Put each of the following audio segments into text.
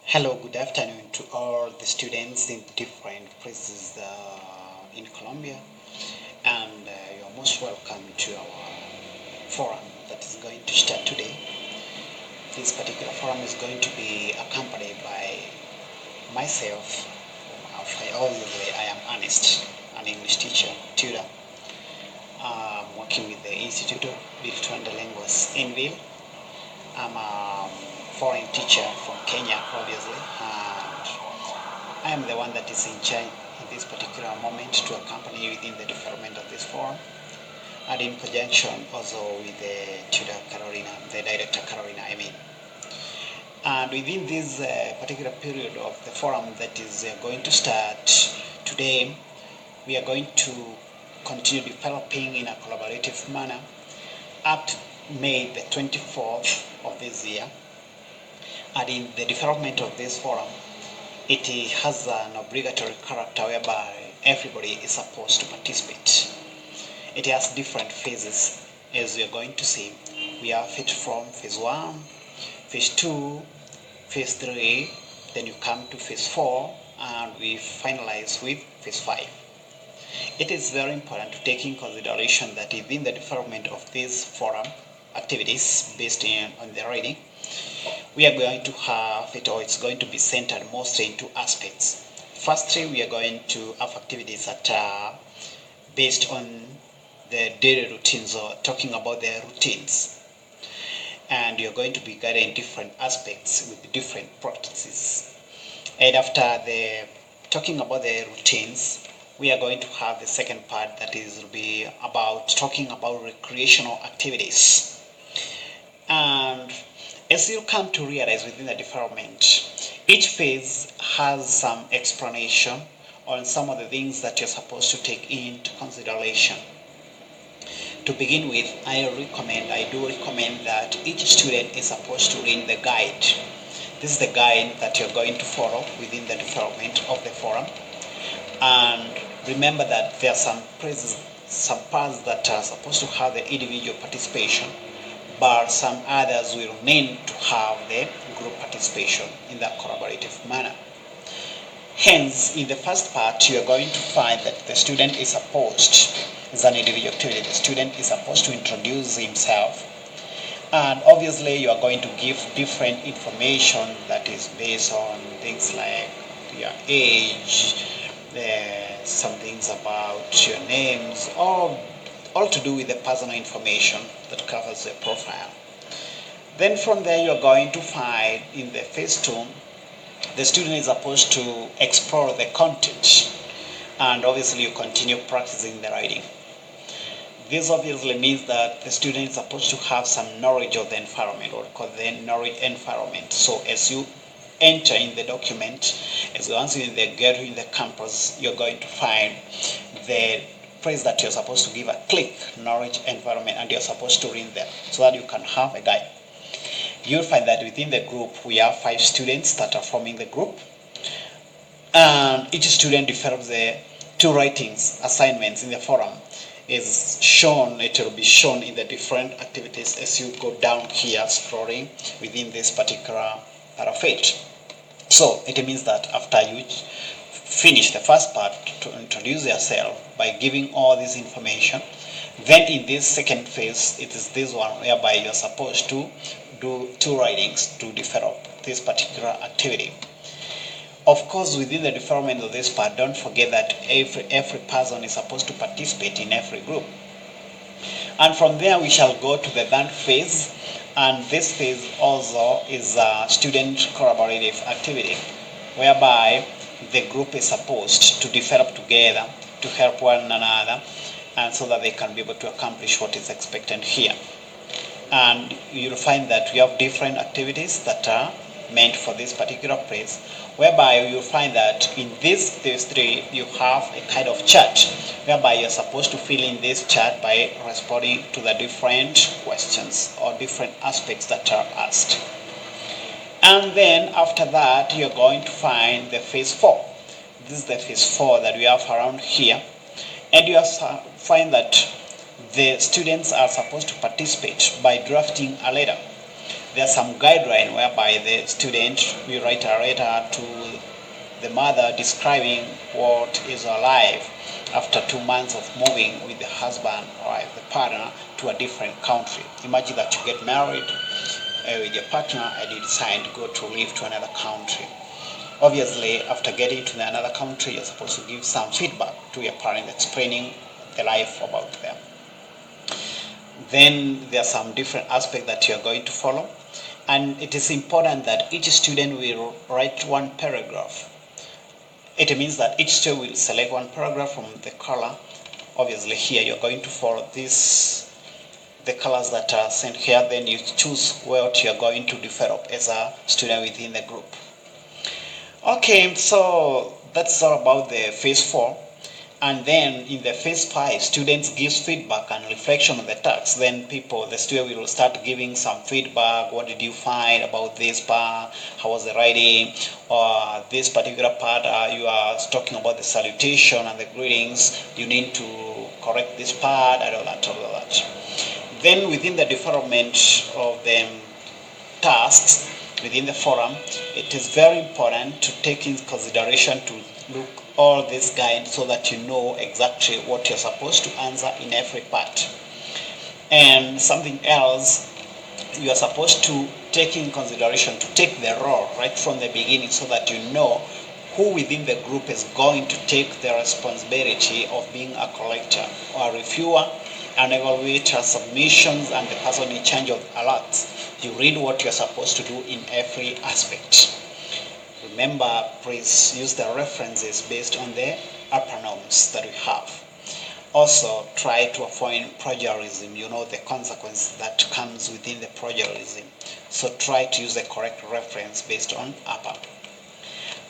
Hello, good afternoon to all the students in different places in Colombia, and you're most welcome to our forum that is going to start today. This particular forum is going to be accompanied by myself. Obviously, I am Ernest, an English teacher, tutor. I'm working with the Institute of Virtual Languages Invil. I'm a foreign teacher from Kenya, obviously, and I am the one that is in charge in this particular moment to accompany you within the development of this forum, and in conjunction also with the tutor Carolina, the director Carolina, I mean. And within this particular period of the forum that is going to start today, we are going to continue developing in a collaborative manner up to May the 24th of this year. And in the development of this forum, it has an obligatory character whereby everybody is supposed to participate. It has different phases, as we are going to see. We have it from phase 1, phase 2, phase 3, then you come to phase 4, and we finalize with phase 5. It is very important to take in consideration that within the development of this forum activities based on the reading, we are going to have it, or it's going to be centered mostly in two aspects. Firstly, we are going to have activities that are based on the daily routines, or talking about the routines. And you're going to be guided in different aspects with different practices. And after the talking about the routines, we are going to have the second part that is will be about talking about recreational activities. And as you come to realize within the development, each phase has some explanation on some of the things that you're supposed to take into consideration. To begin with, I do recommend that each student is supposed to read the guide. This is the guide that you're going to follow within the development of the forum. And remember that there are some parts that are supposed to have the individual participation, but some others will need to have the group participation in that collaborative manner. Hence, in the first part, you are going to find that the student is supposed, as an individual activity, the student is supposed to introduce himself. And obviously, you are going to give different information that is based on things like your age, some things about your names, all to do with the personal information that covers the profile. Then from there, you're going to find in the phase 2, the student is supposed to explore the content, and obviously you continue practicing the writing. This obviously means that the student is supposed to have some knowledge of the environment, or called the knowledge environment. So as you enter in the document, as once you get in the campus, you're going to find the phrase that you're supposed to give a click, knowledge environment, and you're supposed to read them so that you can have a guide. You'll find that within the group, we have 5 students that are forming the group, and each student develops the 2 writings assignments in the forum. Is shown, it will be shown in the different activities as you go down here scrolling within this particular paraphrase. So it means that after you finish the first part to introduce yourself by giving all this information, then in this second phase, it is this one whereby you're supposed to do 2 writings to develop this particular activity. Of course, within the development of this part, don't forget that every person is supposed to participate in every group. And from there, we shall go to the third phase. And this phase also is a student collaborative activity, whereby the group is supposed to develop together to help one another, and so that they can be able to accomplish what is expected here. And you'll find that we have different activities that are meant for this particular phase, whereby you'll find that in this phase 3 you have a kind of chart whereby you're supposed to fill in this chart by responding to the different questions or different aspects that are asked. And then after that, you're going to find the phase 4. This is the phase 4 that we have around here, and you find that the students are supposed to participate by drafting a letter. There's some guideline whereby the student will write a letter to the mother describing what is her life after 2 months of moving with the husband or the partner to a different country. Imagine that you get married with your partner and you decide to go to live to another country. Obviously, after getting to another country, you're supposed to give some feedback to your parents explaining the life about them. Then there are some different aspects that you're going to follow. And it is important that each student will write one paragraph. It means that each student will select one paragraph from the color. Obviously here you're going to follow the colors that are sent here. Then you choose what you're going to develop as a student within the group. Okay, so that's all about the phase 4. And then in the phase 5, students gives feedback and reflection on the text. Then the student will start giving some feedback. What did you find about this part? How was the writing? Or this particular part, you are talking about the salutation and the greetings. You need to correct this part and all that. Then within the development of the tasks within the forum, it is very important to take in consideration to look all this guide so that you know exactly what you're supposed to answer in every part. And something else, you are supposed to take in consideration to take the role right from the beginning so that you know who within the group is going to take the responsibility of being a collector or a reviewer, an evaluator, submissions, and the person in charge of alerts. You read what you're supposed to do in every aspect. Remember, please use the references based on the acronyms that we have. Also, try to avoid plagiarism. You know the consequence that comes within the plagiarism. So try to use the correct reference based on APA.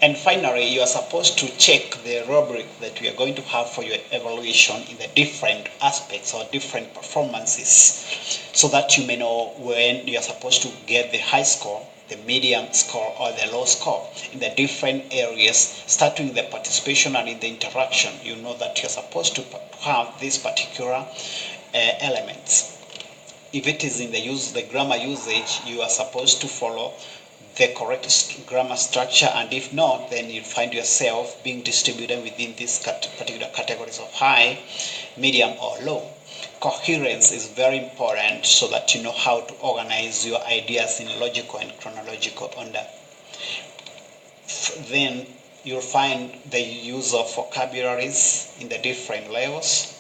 And finally, you are supposed to check the rubric that we are going to have for your evaluation in the different aspects or different performances so that you may know when you are supposed to get the high score, the medium score, or the low score in the different areas, starting with the participation and in the interaction. You know that you're supposed to have these particular elements. If it is in the grammar usage, you are supposed to follow the correct grammar structure, and if not, then you find yourself being distributed within these particular categories of high, medium, or low. Coherence is very important so that you know how to organize your ideas in logical and chronological order. Then you'll find the use of vocabularies in the different levels.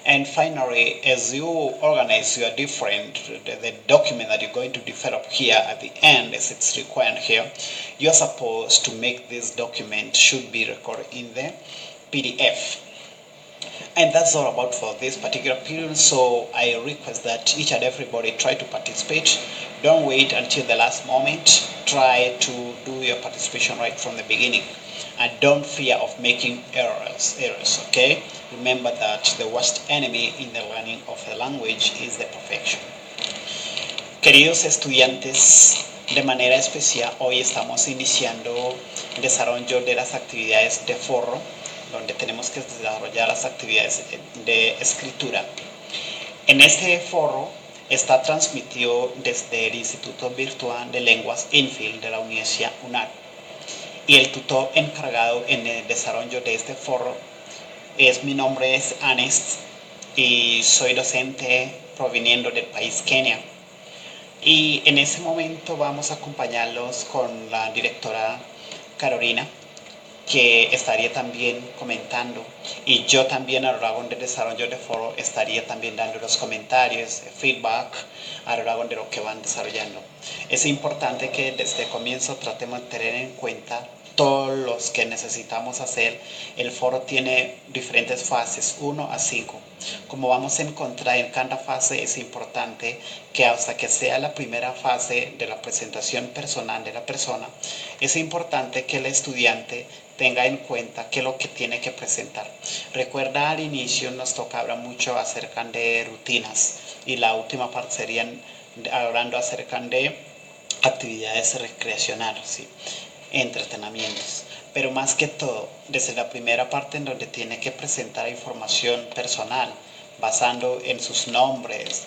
And finally, as you organize your the document that you're going to develop here at the end, as it's required here, you're supposed to make this document should be recorded in the PDF. And that's all about for this particular period. So I request that each and everybody try to participate. Don't wait until the last moment. Try to do your participation right from the beginning. And don't fear of making errors, okay? Remember that the worst enemy in the learning of a language is the perfection. Queridos estudiantes, de manera especial, hoy estamos iniciando el desarrollo de las actividades de foro, donde tenemos que desarrollar las actividades de escritura. En este foro está transmitido desde el Instituto Virtual de Lenguas Invil de la Universidad UNAD. Y el tutor encargado en el desarrollo de este foro mi nombre es Anest y soy docente proveniendo del país Kenia. Y en ese momento vamos a acompañarlos con la directora Carolina, que estaría también comentando, y yo también a lo largo del desarrollo del foro estaría también dando los comentarios, feedback a lo largo de lo que van desarrollando. Es importante que desde el comienzo tratemos de tener en cuenta todos los que necesitamos hacer. El foro tiene diferentes fases, 1 a 5. Como vamos a encontrar en cada fase, es importante que hasta que sea la primera fase de la presentación personal de la persona, es importante que el estudiante tenga en cuenta qué es lo que tiene que presentar. Recuerda, al inicio nos tocaba mucho acerca de rutinas y la última parte serían hablando acerca de actividades recreacionales, ¿sí? Entretenimientos. Pero más que todo, desde la primera parte en donde tiene que presentar información personal basando en sus nombres,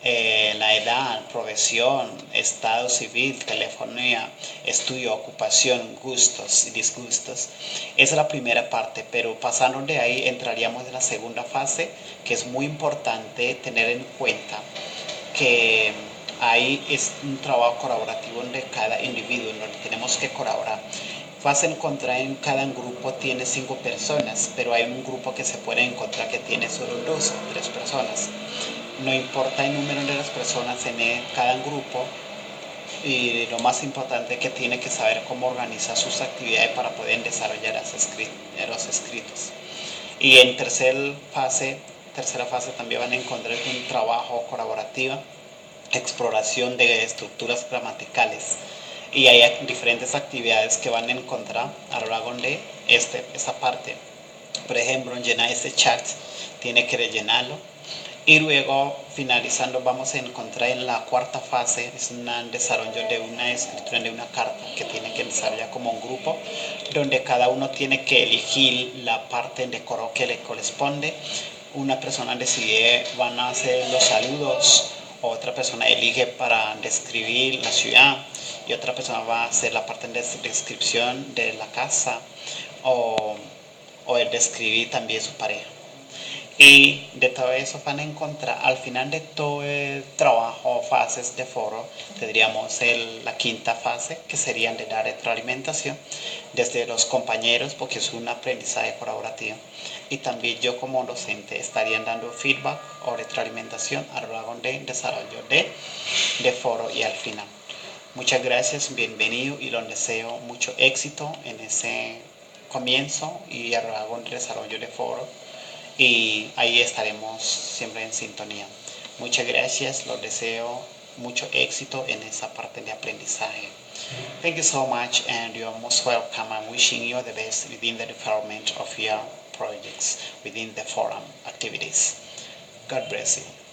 la edad, profesión, estado civil, telefonía, estudio, ocupación, gustos y disgustos. Esa es la primera parte, pero pasando de ahí entraríamos en la segunda fase, que es muy importante tener en cuenta que ahí es un trabajo colaborativo de cada individuo, donde tenemos que colaborar. Vas a encontrar en cada grupo tiene 5 personas, pero hay un grupo que se puede encontrar que tiene solo 2 o 3 personas. No importa el número de las personas en cada grupo, y lo más importante es que tiene que saber cómo organizar sus actividades para poder desarrollar los escritos. Y en tercera fase también van a encontrar un trabajo colaborativo, exploración de estructuras gramaticales. Y hay diferentes actividades que van a encontrar a lo largo de esta parte. Por ejemplo, llenar ese chat, tiene que rellenarlo. Y luego, finalizando, vamos a encontrar en la cuarta fase, es un desarrollo de una escritura de una carta que tiene que desarrollar como un grupo, donde cada uno tiene que elegir la parte de coro que le corresponde. Una persona decide, van a hacer los saludos, otra persona elige para describir la ciudad, y otra persona va a hacer la parte de descripción de la casa, o el describir también su pareja. Y de todo eso van a encontrar al final de todo el trabajo, fases de foro, tendríamos la quinta fase, que serían de dar retroalimentación desde los compañeros, porque es un aprendizaje colaborativo. Y también yo como docente estaría dando feedback o retroalimentación a lo largo del desarrollo de foro y al final. Muchas gracias, bienvenido y les deseo mucho éxito en ese comienzo y a lo largo del desarrollo de foro, y ahí estaremos siempre en sintonía. Muchas gracias, los deseo mucho éxito en esa parte de aprendizaje. Thank you so much, and you're most welcome. I'm wishing you the best within the development of your projects, within the forum activities. God bless you.